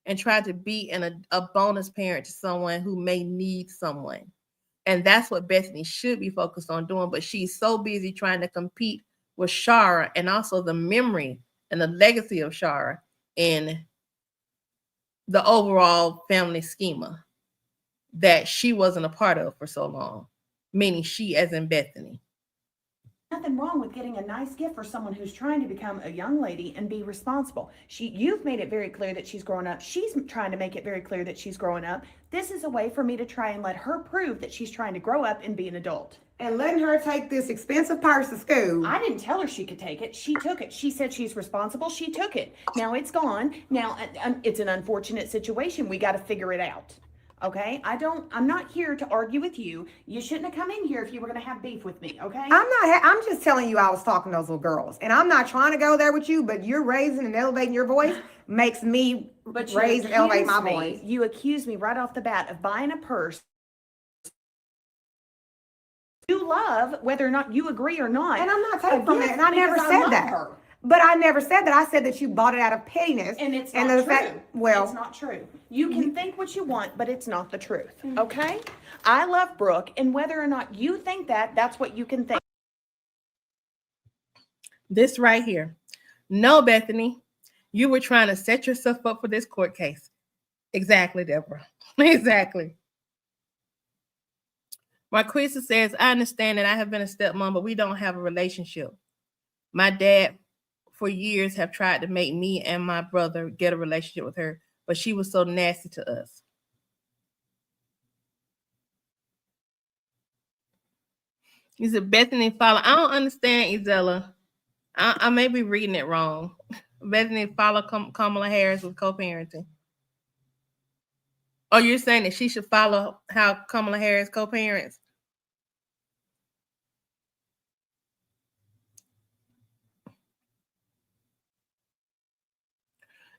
[SPEAKER 1] and try to be a bonus parent to someone who may need someone. And that's what Bethany should be focused on doing. But she's so busy trying to compete with Shara and also the memory and the legacy of Shara in the overall family schema that she wasn't a part of for so long, meaning she as in Bethany.
[SPEAKER 2] Nothing wrong with getting a nice gift for someone who's trying to become a young lady and be responsible. You've made it very clear that she's growing up. She's trying to make it very clear that she's growing up. This is a way for me to try and let her prove that she's trying to grow up and be an adult.
[SPEAKER 3] And letting her take this expensive purse to school.
[SPEAKER 2] I didn't tell her she could take it. She took it. She said she's responsible. She took it. Now it's gone. Now it's an unfortunate situation. We got to figure it out. Okay, I'm not here to argue with you. You shouldn't have come in here if you were going to have beef with me, okay?
[SPEAKER 3] I'm just telling you I was talking to those little girls. And I'm not trying to go there with you, but you're raising and elevating your voice makes me raise and elevate my voice.
[SPEAKER 2] You accuse me right off the bat of buying a purse you love, whether or not you agree or not.
[SPEAKER 3] And I'm not taking from it, and I never said that. Her. But I never said that. I said that you bought it out of pettiness.
[SPEAKER 2] And it's not true.
[SPEAKER 3] It's
[SPEAKER 2] not true. You can think what you want, but it's not the truth. Okay? I love Brooke, and whether or not you think that, that's what you can think.
[SPEAKER 1] This right here. No, Bethany, you were trying to set yourself up for this court case. Exactly, Deborah. Exactly. Marquisa says, I understand that I have been a stepmom, but we don't have a relationship. My dad for years have tried to make me and my brother get a relationship with her, but she was so nasty to us. He said, Bethany follow. I don't understand, Izella. I may be reading it wrong. Bethany follow Kamala Harris with co-parenting. Oh, you're saying that she should follow how Kamala Harris co-parents?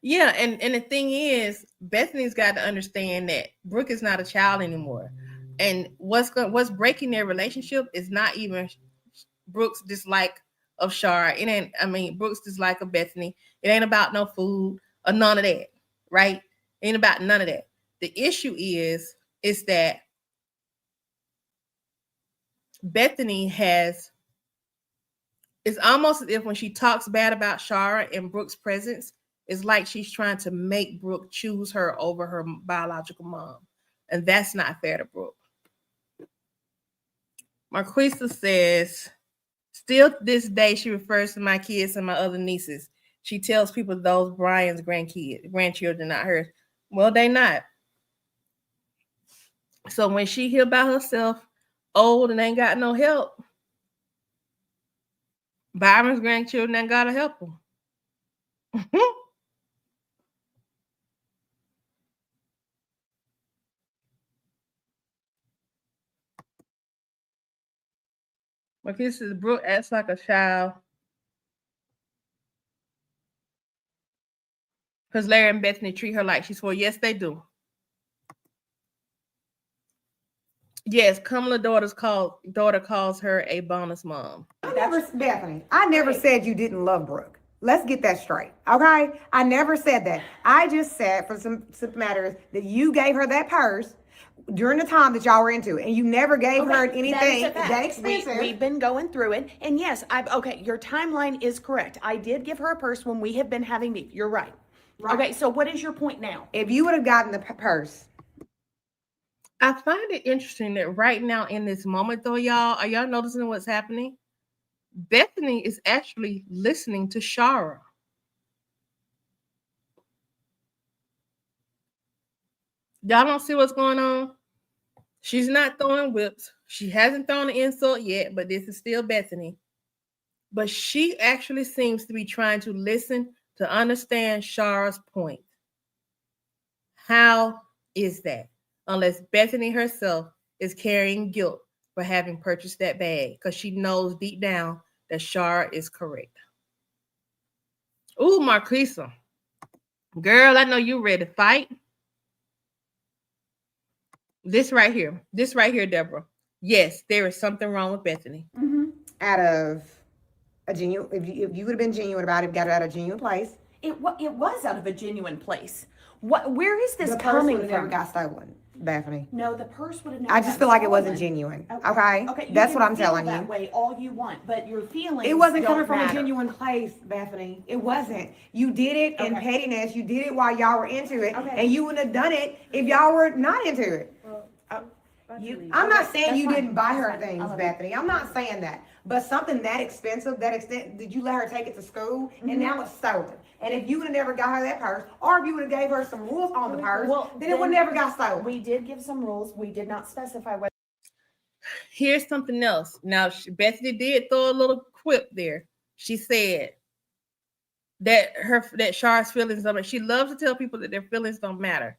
[SPEAKER 1] Yeah, and the thing is, Bethany's got to understand that Brooke is not a child anymore, and what's breaking their relationship is not even Brooke's dislike of Shar. It ain't. I mean, Brooke's dislike of Bethany. It ain't about no food or none of that, right? It ain't about none of that. The issue is that Bethany has. It's almost as if when she talks bad about Shara in Brooke's presence, it's like she's trying to make Brooke choose her over her biological mom. And that's not fair to Brooke. Marquisa says, still this day, she refers to my kids and my other nieces. She tells people those Brian's grandchildren, not hers. Well, they not. So when she hear about herself old and ain't got no help, Byron's grandchildren ain't gotta help them. Marquisa says, Brooke acts like a child. Because Larry and Bethany treat her like she's 4. Yes, they do. Yes, Kamala daughter calls her a bonus mom.
[SPEAKER 3] Bethany, I never said you didn't love Brooke. Let's get that straight, okay? I never said that. I just said, for some matters, that you gave her that purse during the time that y'all were into it, and you never gave her anything that expensive.
[SPEAKER 2] We've been going through it, and yes, your timeline is correct. I did give her a purse when we have been having beef. You're right. Okay, so what is your point now?
[SPEAKER 3] If you would have gotten the purse.
[SPEAKER 1] I find it interesting that right now in this moment, though, y'all, are y'all noticing what's happening? Bethany is actually listening to Shara. Y'all don't see what's going on? She's not throwing whips. She hasn't thrown an insult yet, but this is still Bethany. But she actually seems to be trying to listen to understand Shara's point. How is that? Unless Bethany herself is carrying guilt for having purchased that bag, because she knows deep down that Shara is correct. Ooh, Marquisa. Girl, I know you ready to fight. This right here, Deborah. Yes, there is something wrong with Bethany.
[SPEAKER 3] Mm-hmm. Out of a genuine, if you would have been genuine about it, got it out of a genuine place.
[SPEAKER 2] It was out of a genuine place. Where is this coming from?
[SPEAKER 3] Never got stolen, Bethany.
[SPEAKER 2] No, the purse would have never.
[SPEAKER 3] I just feel like it wasn't genuine. Okay. That's what I'm telling you.
[SPEAKER 2] That way, all you want, but your feelings.
[SPEAKER 3] It wasn't coming from a genuine place, Bethany. It wasn't. You did it in pettiness. You did it while y'all were into it, and you wouldn't have done it if y'all were not into it. I'm not saying you didn't buy her things, Bethany. I'm not saying that. But something that expensive, that extent, did you let her take it to school? And now it's stolen. And if you would have never got her that purse, or if you would have gave her some rules on the purse, then it would never got stolen.
[SPEAKER 2] We did give some rules. We did not specify what.
[SPEAKER 1] Here's something else. Now, Bethany did throw a little quip there. She said that Shara's feelings don't matter. She loves to tell people that their feelings don't matter.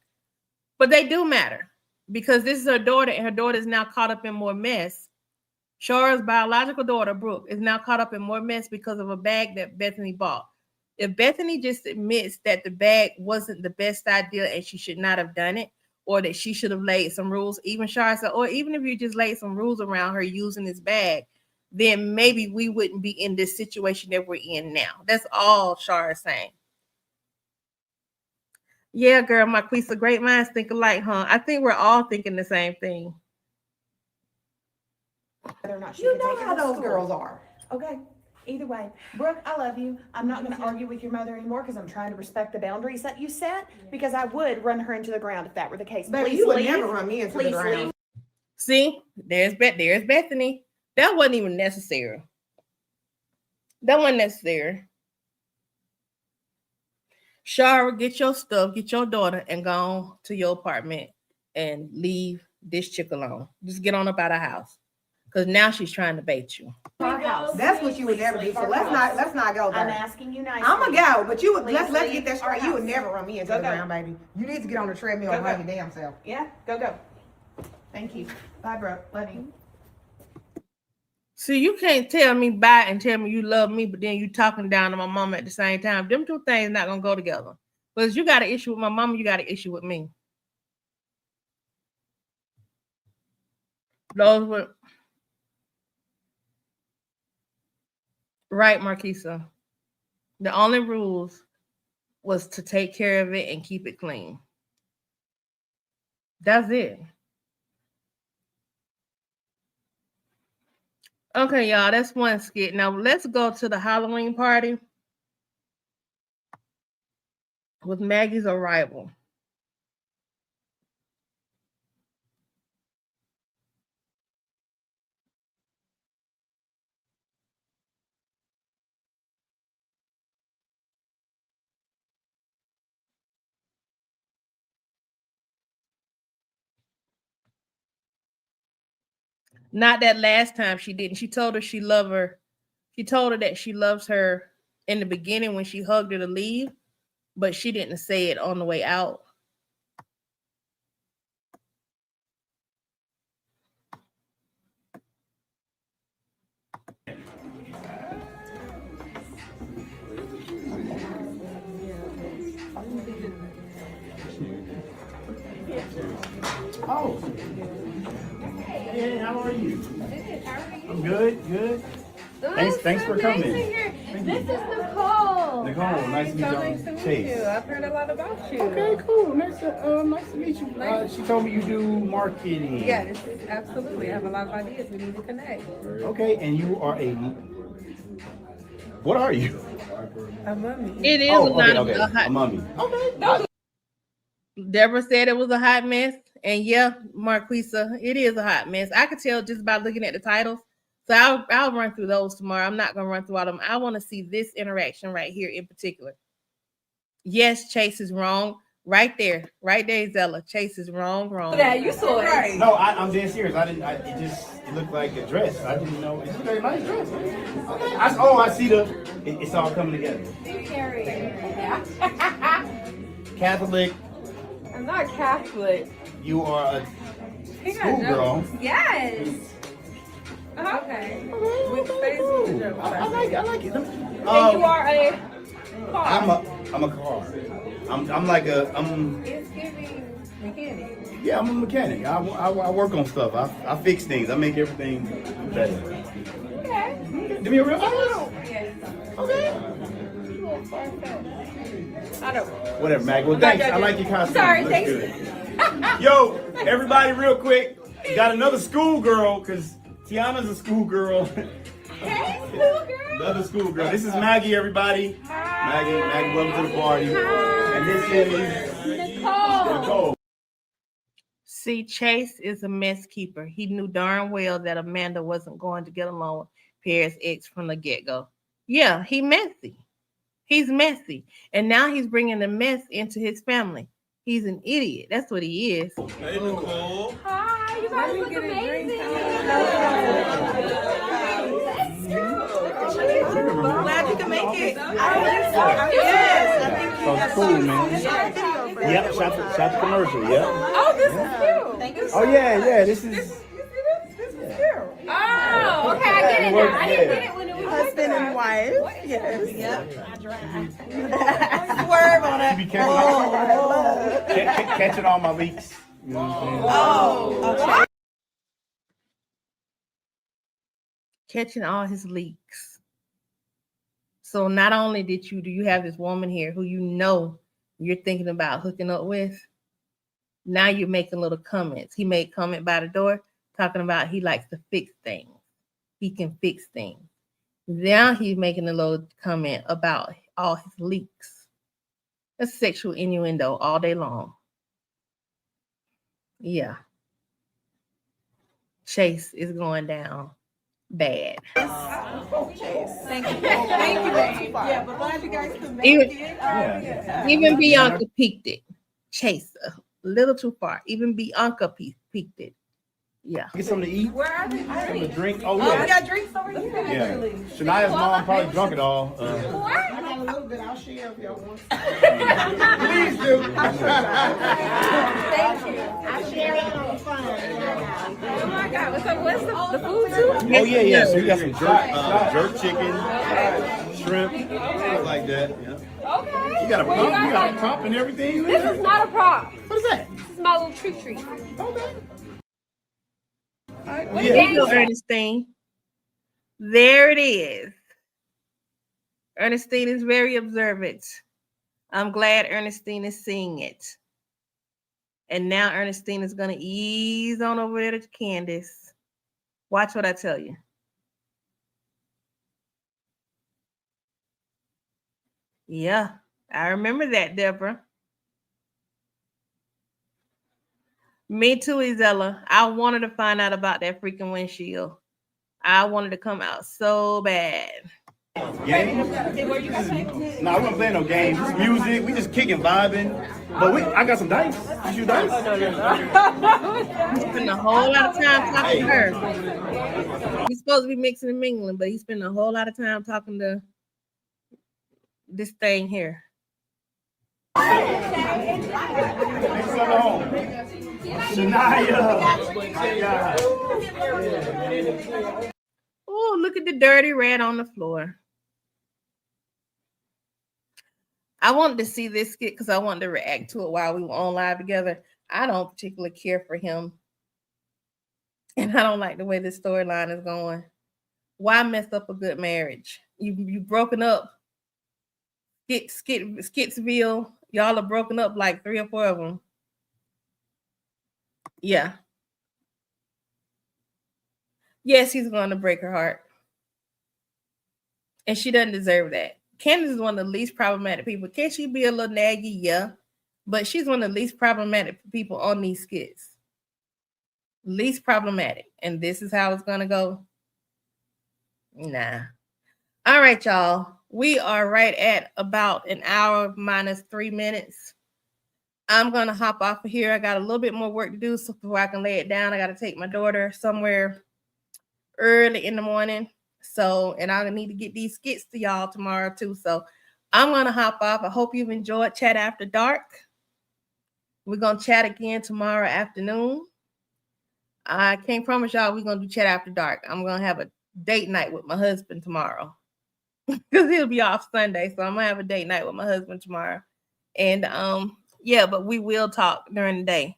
[SPEAKER 1] But they do matter. Because this is her daughter, and her daughter is now caught up in more mess. Shara's biological daughter, Brooke, is now caught up in more mess because of a bag that Bethany bought. If Bethany just admits that the bag wasn't the best idea and she should not have done it, or that she should have laid some rules, even Shara said, or even if you just laid some rules around her using this bag, then maybe we wouldn't be in this situation that we're in now. That's all Shara is saying. Yeah, girl, Marquisa, great minds think alike, huh? I think we're all thinking the same thing.
[SPEAKER 2] Whether or not she
[SPEAKER 3] you know how those girls are.
[SPEAKER 2] Okay. Either way, Brooke, I love you. I'm not going to argue with your mother anymore because I'm trying to respect the boundaries that you set. Because I would run her into the ground if that were the case.
[SPEAKER 3] But you would never run me into the ground.
[SPEAKER 1] See, there's Bethany. That wasn't even necessary. Shara, get your stuff, get your daughter, and go on to your apartment and leave this chick alone. Just get on up out of the house. Because now she's trying to bait you.
[SPEAKER 3] That's what you would never do. So let's not go there.
[SPEAKER 2] I'm asking you nicely.
[SPEAKER 3] I'm gonna go, but you would let's get that straight. You would never run me into the ground, baby. You need to get on the treadmill and run your damn self.
[SPEAKER 2] Yeah, go. Thank you. Bye, Brooke. Love you.
[SPEAKER 1] See, you can't tell me bye and tell me you love me, but then you talking down to my mama at the same time. Them two things not gonna go together. But you got an issue with my mama, you got an issue with me. Those were right, Marquisa. The only rules was to take care of it and keep it clean. That's it. Okay, y'all, that's one skit. Now let's go to the Halloween party with Maggie's arrival. Not that last time she didn't. She told her she loved her. She told her that she loves her in the beginning when she hugged her to leave, but she didn't say it on the way out.
[SPEAKER 4] Oh. Hey, how are you? I'm good. Thanks for coming.
[SPEAKER 5] This is Nicole.
[SPEAKER 4] Nicole, nice to meet you.
[SPEAKER 5] Nice to meet
[SPEAKER 4] Chase.
[SPEAKER 5] you. I've heard a lot about you.
[SPEAKER 4] Okay, cool. Nice to meet you. She told me you do marketing.
[SPEAKER 5] Yes, absolutely. I have a lot of ideas. We need to connect.
[SPEAKER 4] Okay, and you are what are you?
[SPEAKER 5] A mummy.
[SPEAKER 1] It is
[SPEAKER 4] A
[SPEAKER 1] hot.
[SPEAKER 4] mummy. Okay.
[SPEAKER 1] Deborah said it was a hot mess. And yeah, Marquisa, it is a hot mess. I could tell just by looking at the titles. So I'll run through those tomorrow. I'm not going to run through all of them. I want to see this interaction right here in particular. Yes, Chase is wrong. Right there, Zella. Chase is wrong.
[SPEAKER 2] Yeah, you saw it.
[SPEAKER 5] Right.
[SPEAKER 4] No, I'm dead serious. It looked like a dress. I didn't know. It's a very nice dress. Okay. I see it's all coming together. Catholic.
[SPEAKER 5] I'm not Catholic.
[SPEAKER 4] You are a schoolgirl.
[SPEAKER 5] Yes. Okay. With space
[SPEAKER 4] Cool.
[SPEAKER 5] with the joke.
[SPEAKER 4] I like it.
[SPEAKER 5] And you are a car.
[SPEAKER 4] I'm a car. I'm
[SPEAKER 5] It's giving mechanic.
[SPEAKER 4] yeah, I'm a mechanic. I work on stuff. I fix things. I make everything better.
[SPEAKER 5] Okay.
[SPEAKER 4] Give me a real honest.
[SPEAKER 5] Yes.
[SPEAKER 4] Okay.
[SPEAKER 5] I don't.
[SPEAKER 4] Whatever, Mag. Well, thanks. I like your costume.
[SPEAKER 5] Sorry,
[SPEAKER 4] Looks
[SPEAKER 5] thanks.
[SPEAKER 4] good. Yo, everybody, real quick. Got another schoolgirl because Tiana's a schoolgirl.
[SPEAKER 5] Hey, schoolgirl.
[SPEAKER 4] Another schoolgirl. This is Maggie, everybody. Maggie, welcome to the party. And this is Nicole.
[SPEAKER 1] See, Chase is a mess keeper. He knew darn well that Amanda wasn't going to get along with Pierre's ex from the get-go. Yeah, he's messy. And now he's bringing the mess into his family. He's an idiot. That's what he is.
[SPEAKER 6] Hey, Nicole.
[SPEAKER 5] Hi, you guys look amazing.
[SPEAKER 7] Glad you can make it.
[SPEAKER 4] So cool, man. Yep, shot the commercial, yep.
[SPEAKER 5] Oh, this is cute.
[SPEAKER 4] Oh, yeah, this is...
[SPEAKER 5] This is cute. Oh, okay, I get it now. I didn't get it when it was
[SPEAKER 7] Husband and wife. Yes. Yep. Swerve on it.
[SPEAKER 4] Be careful. Catching all my leaks. You know what I'm saying?
[SPEAKER 7] Okay.
[SPEAKER 1] Catching all his leaks. So not only do you have this woman here who you know you're thinking about hooking up with, now you're making little comments. He made comment by the door talking about he likes to fix things. He can fix things. Now he's making a little comment about all his leaks. That's sexual innuendo all day long. Yeah. Chase is going down bad.
[SPEAKER 7] Thank you. Yeah, but glad you guys could make
[SPEAKER 1] Even-
[SPEAKER 7] it.
[SPEAKER 1] Even Bianca peaked it. Chase a little too far. Even Bianca peaked it. Yeah.
[SPEAKER 4] Get something to eat,
[SPEAKER 5] Where are they?
[SPEAKER 4] something to drink. Oh,
[SPEAKER 7] Oh, we
[SPEAKER 4] yeah.
[SPEAKER 7] got drinks over here.
[SPEAKER 4] Yeah. Shania's mom probably drunk it all.
[SPEAKER 7] I got a little bit. I'll share if y'all want.
[SPEAKER 4] Please do.
[SPEAKER 7] Thank you. I share it on the fun.
[SPEAKER 5] Oh my God, what's the food too?
[SPEAKER 4] Oh, yeah. So we got some jerk chicken. shrimp. Stuff like that. Yeah.
[SPEAKER 5] Okay.
[SPEAKER 4] You got a
[SPEAKER 5] Well,
[SPEAKER 4] pump. You got a
[SPEAKER 5] like-
[SPEAKER 4] pump and everything.
[SPEAKER 5] This is not a prop.
[SPEAKER 4] What is that?
[SPEAKER 5] This is my little treat.
[SPEAKER 4] Okay.
[SPEAKER 5] What
[SPEAKER 4] Yeah.
[SPEAKER 1] There you go,
[SPEAKER 5] game?
[SPEAKER 1] Ernestine. There it is. Ernestine is very observant. I'm glad Ernestine is seeing it. And now Ernestine is going to ease on over there to Candace. Watch what I tell you. Yeah, I remember that, Deborah. Me too, Izella. I wanted to find out about that freaking windshield. I wanted to come out so bad.
[SPEAKER 4] Games? Nah, we don't play no games. Just music. We just kicking, vibing. But I got some dice. You shoot dice?
[SPEAKER 1] He spent a whole lot of time talking to her. He's supposed to be mixing and mingling, but he spent a whole lot of time talking to this thing here.
[SPEAKER 4] Make some at home. Shania.
[SPEAKER 1] Oh, look at the dirty rat on the floor. I wanted to see this skit because I wanted to react to it while we were on live together. I don't particularly care for him. And I don't like the way this storyline is going. Why mess up a good marriage? You broken up. Skitsville. Y'all are broken up like 3 or 4 of them. Yeah. Yes, he's going to break her heart. And she doesn't deserve that. Candace is one of the least problematic people. Can she be a little naggy? Yeah. But she's one of the least problematic people on these skits. Least problematic. And this is how it's going to go? Nah. All right, y'all. We are right at about an hour minus 3 minutes. I'm going to hop off of here. I got a little bit more work to do so before I can lay it down. I got to take my daughter somewhere early in the morning. So, and I need to get these skits to y'all tomorrow too. So I'm going to hop off. I hope you've enjoyed Chat After Dark. We're going to chat again tomorrow afternoon. I can't promise y'all we're going to do Chat After Dark. I'm going to have a date night with my husband tomorrow because he'll be off Sunday. So I'm going to have a date night with my husband tomorrow. And yeah, but we will talk during the day.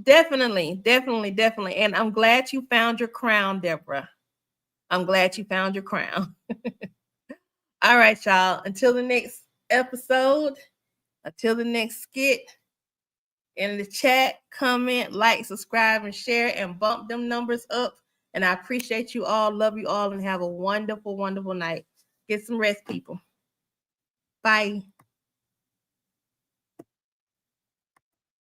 [SPEAKER 1] Definitely. And I'm glad you found your crown, Deborah. I'm glad you found your crown. All right, y'all. Until the next episode, until the next skit, in the chat, comment, like, subscribe, and share, and bump them numbers up. And I appreciate you all, love you all, and have a wonderful, wonderful night. Get some rest, people. Bye.